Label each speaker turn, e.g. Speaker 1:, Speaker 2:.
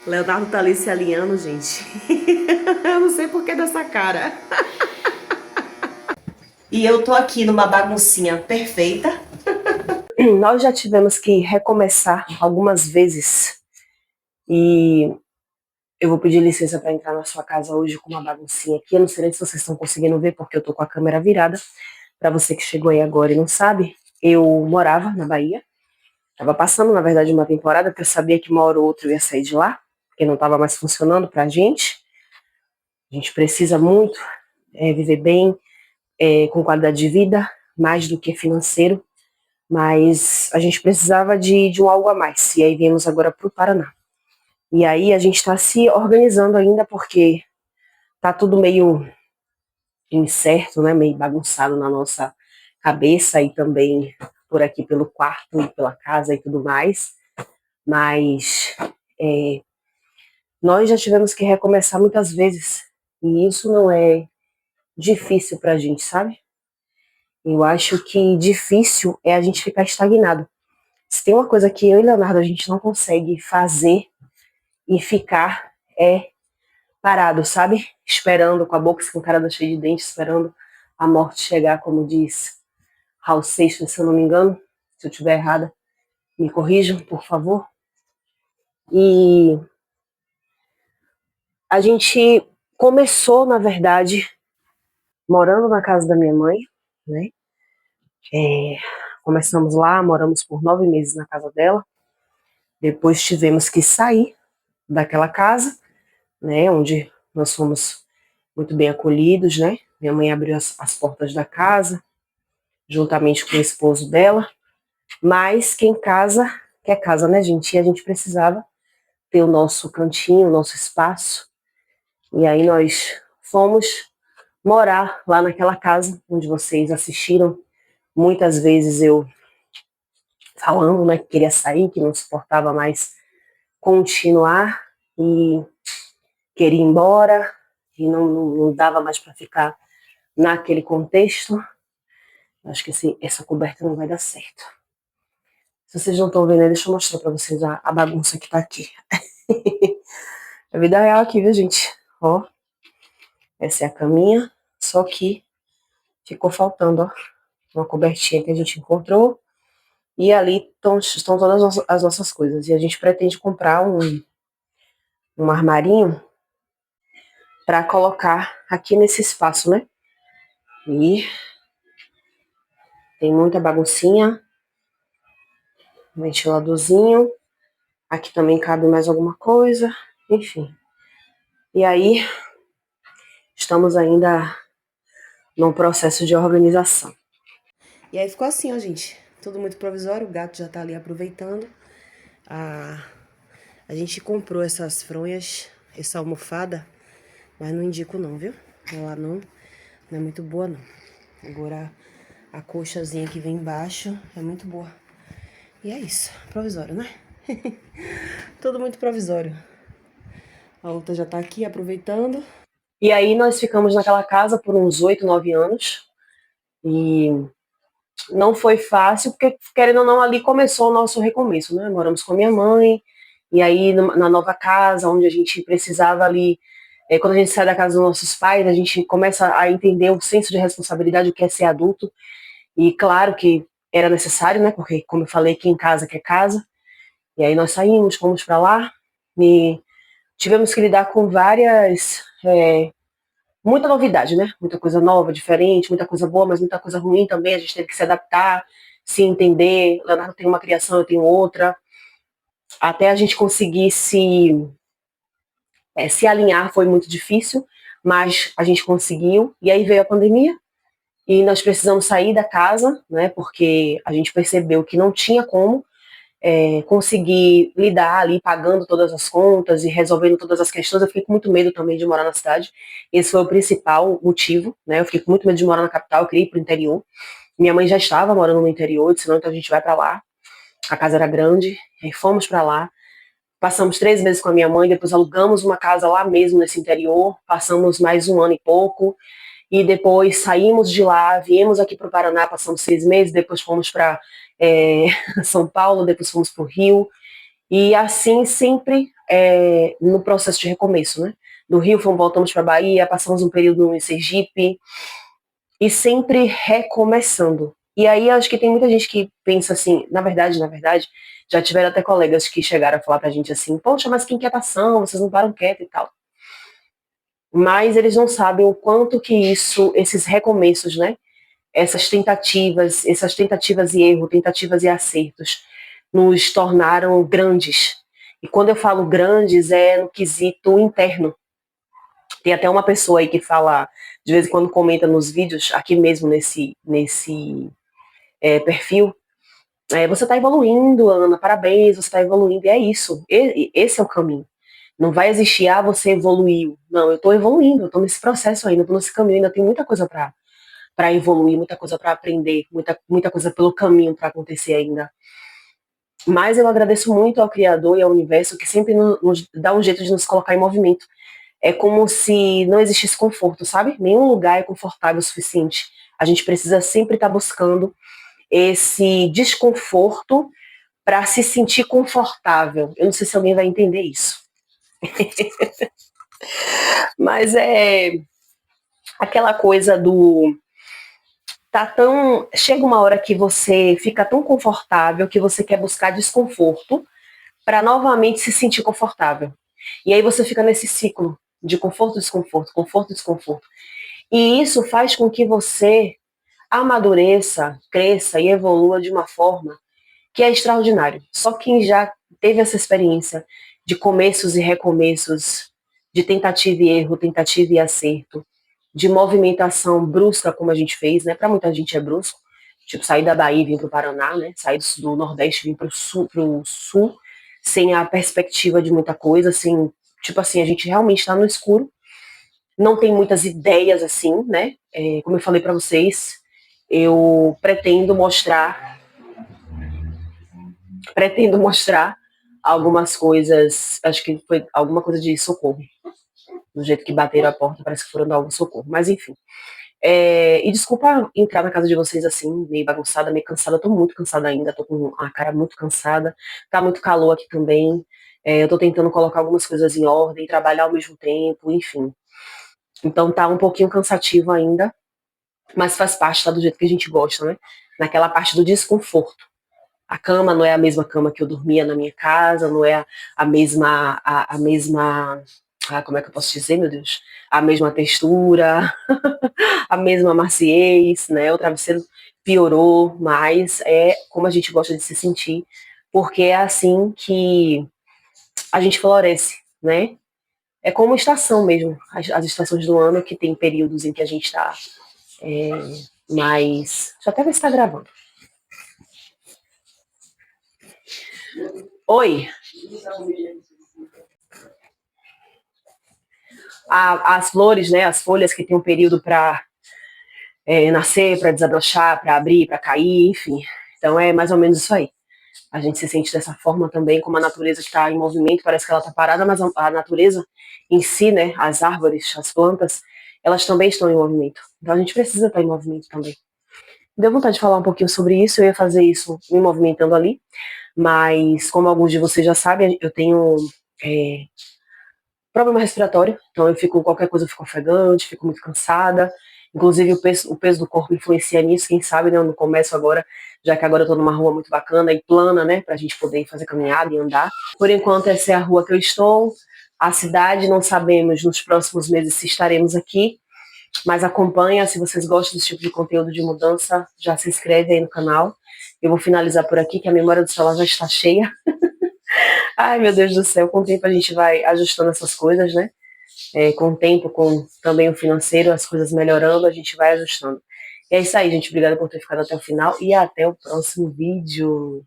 Speaker 1: Leonardo tá ali se alinhando, gente. Eu não sei por que dessa cara. E eu tô aqui numa baguncinha perfeita. Nós já tivemos que recomeçar algumas vezes. E eu vou pedir licença para entrar na sua casa hoje com uma baguncinha aqui. Eu não sei nem se vocês estão conseguindo ver, porque eu tô com a câmera virada. Para você que chegou aí agora e não sabe, eu morava na Bahia. Tava passando, na verdade, uma temporada, porque eu sabia que uma hora ou outra eu ia sair de lá, porque não tava mais funcionando pra gente. A gente precisa muito viver bem, com qualidade de vida, mais do que financeiro, mas a gente precisava de um algo a mais. E aí viemos agora para o Paraná. E aí a gente está se organizando ainda porque tá tudo meio incerto, né? Meio bagunçado na nossa cabeça e também por aqui pelo quarto e pela casa e tudo mais. Mas é, nós já tivemos que recomeçar muitas vezes e isso não é difícil para a gente, sabe? Eu acho que difícil é a gente ficar estagnado. Se tem uma coisa que eu e Leonardo a gente não consegue fazer e ficar é parado, sabe? Esperando com a boca escancarada cheia de dentes, esperando a morte chegar, como diz Raul Seixas, se eu não me engano. Se eu estiver errada, me corrijam, por favor. E a gente começou, na verdade, morando na casa da minha mãe, né? É, começamos lá, moramos por 9 meses na casa dela. Depois tivemos que sair daquela casa, né? Onde nós fomos muito bem acolhidos, né? Minha mãe abriu as portas da casa, juntamente com o esposo dela. Mas quem casa, quer casa, né, gente? E a gente precisava ter o nosso cantinho, o nosso espaço. E aí nós fomos morar lá naquela casa onde vocês assistiram. Muitas vezes eu falando, né, que queria sair, que não suportava mais continuar e queria ir embora e não dava mais para ficar naquele contexto. Acho que essa coberta não vai dar certo. Se vocês não estão vendo aí, deixa eu mostrar para vocês a bagunça que tá aqui. É vida real aqui, viu, gente? Ó, essa é a caminha, só que ficou faltando, ó, uma cobertinha que a gente encontrou. E ali estão todas as nossas coisas. E a gente pretende comprar um armarinho para colocar aqui nesse espaço, né? E tem muita baguncinha, um ventiladorzinho. Aqui também cabe mais alguma coisa, enfim. E aí, estamos ainda num processo de organização. E aí ficou assim, ó, gente. Tudo muito provisório, o gato já tá ali aproveitando. A gente comprou essas fronhas, essa almofada, mas não indico não, viu? Ela não é muito boa não. Agora a colchazinha que vem embaixo é muito boa. E é isso, provisório, né? Tudo muito provisório. A outra já tá aqui aproveitando. E aí nós ficamos naquela casa por uns 8, 9 anos. E não foi fácil, porque querendo ou não, ali começou o nosso recomeço, né? Moramos com a minha mãe, e aí na nova casa, onde a gente precisava ali, quando a gente sai da casa dos nossos pais, a gente começa a entender o senso de responsabilidade, o que é ser adulto, e claro que era necessário, né? Porque, como eu falei, quem casa quer casa, e aí nós saímos, fomos para lá, e tivemos que lidar com muita novidade, né? Muita coisa nova, diferente, muita coisa boa, mas muita coisa ruim também. A gente teve que se adaptar, se entender. Leonardo tem uma criação, eu tenho outra. Até a gente conseguir se alinhar foi muito difícil, mas a gente conseguiu. E aí veio a pandemia e nós precisamos sair da casa, né? Porque a gente percebeu que não tinha como conseguir lidar ali pagando todas as contas e resolvendo todas as questões. Eu fiquei com muito medo também de morar na cidade. Esse foi o principal motivo, né? Eu fiquei com muito medo de morar na capital, eu queria ir pro interior. Minha mãe já estava morando no interior, eu disse, não, então a gente vai para lá. A casa era grande, aí fomos para lá. Passamos 3 meses com a minha mãe, depois alugamos uma casa lá mesmo nesse interior, passamos mais um ano e pouco, e depois saímos de lá, viemos aqui para o Paraná, passamos 6 meses, depois fomos para São Paulo, depois fomos para o Rio, e assim sempre no processo de recomeço, né? Do Rio voltamos para Bahia, passamos um período em Sergipe, e sempre recomeçando. E aí acho que tem muita gente que pensa assim, na verdade, já tiveram até colegas que chegaram a falar pra gente assim, poxa, mas que inquietação, vocês não param quieto e tal. Mas eles não sabem o quanto que isso, esses recomeços, né? Essas tentativas e erros, tentativas e acertos, nos tornaram grandes. E quando eu falo grandes, é no quesito interno. Tem até uma pessoa aí que fala, de vez em quando comenta nos vídeos, aqui mesmo nesse perfil, você está evoluindo, Ana, parabéns, você está evoluindo, e é isso, esse é o caminho. Não vai existir, você evoluiu. Não, eu estou evoluindo, eu estou nesse processo ainda, estou nesse caminho, ainda tem muita coisa para evoluir, muita coisa para aprender, muita coisa pelo caminho para acontecer ainda. Mas eu agradeço muito ao Criador e ao Universo que sempre nos dá um jeito de nos colocar em movimento. É como se não existisse conforto, sabe? Nenhum lugar é confortável o suficiente. A gente precisa sempre estar buscando esse desconforto para se sentir confortável. Eu não sei se alguém vai entender isso. Mas é aquela coisa do chega uma hora que você fica tão confortável que você quer buscar desconforto para novamente se sentir confortável. E aí você fica nesse ciclo de conforto, desconforto, conforto, desconforto. E isso faz com que você amadureça, cresça e evolua de uma forma que é extraordinário. Só quem já teve essa experiência de começos e recomeços, de tentativa e erro, tentativa e acerto, de movimentação brusca, como a gente fez, né? Para muita gente é brusco, tipo sair da Bahia e vir para o Paraná, né? Sair do Nordeste e vir para o sul, sem a perspectiva de muita coisa, assim, tipo assim, a gente realmente está no escuro, não tem muitas ideias assim, né? Como eu falei para vocês, eu pretendo mostrar algumas coisas, acho que foi alguma coisa de socorro, do jeito que bateram a porta, parece que foram dar algum socorro, mas enfim. E desculpa entrar na casa de vocês assim, meio bagunçada, meio cansada, eu tô muito cansada ainda, tô com a cara muito cansada, tá muito calor aqui também, eu tô tentando colocar algumas coisas em ordem, trabalhar ao mesmo tempo, enfim. Então tá um pouquinho cansativo ainda, mas faz parte, tá do jeito que a gente gosta, né? Naquela parte do desconforto. A cama não é a mesma cama que eu dormia na minha casa, não é a mesma, como é que eu posso dizer, meu Deus? A mesma textura, a mesma maciez, né? O travesseiro piorou, mas é como a gente gosta de se sentir, porque é assim que a gente floresce, né? É como estação mesmo, as estações do ano que tem períodos em que a gente está mais. Deixa eu até ver se está gravando. Oi. As flores, né, as folhas que tem um período para nascer, para desabrochar, para abrir, para cair, enfim. Então é mais ou menos isso aí. A gente se sente dessa forma também, como a natureza que está em movimento, parece que ela está parada, mas a natureza em si, né, as árvores, as plantas, elas também estão em movimento. Então a gente precisa estar em movimento também. Deu vontade de falar um pouquinho sobre isso, eu ia fazer isso me movimentando ali, mas como alguns de vocês já sabem, eu tenho problema respiratório, então qualquer coisa eu fico ofegante, fico muito cansada, inclusive o peso do corpo influencia nisso, quem sabe, né, eu não começo agora, já que agora eu tô numa rua muito bacana e plana, né, pra gente poder fazer caminhada e andar. Por enquanto essa é a rua que eu estou, a cidade não sabemos nos próximos meses se estaremos aqui, mas acompanha, se vocês gostam desse tipo de conteúdo de mudança, já se inscreve aí no canal. Eu vou finalizar por aqui, que a memória do celular já está cheia. Ai, meu Deus do céu, com o tempo a gente vai ajustando essas coisas, né? Com o tempo, com também o financeiro, as coisas melhorando, a gente vai ajustando. E é isso aí, gente. Obrigada por ter ficado até o final e até o próximo vídeo.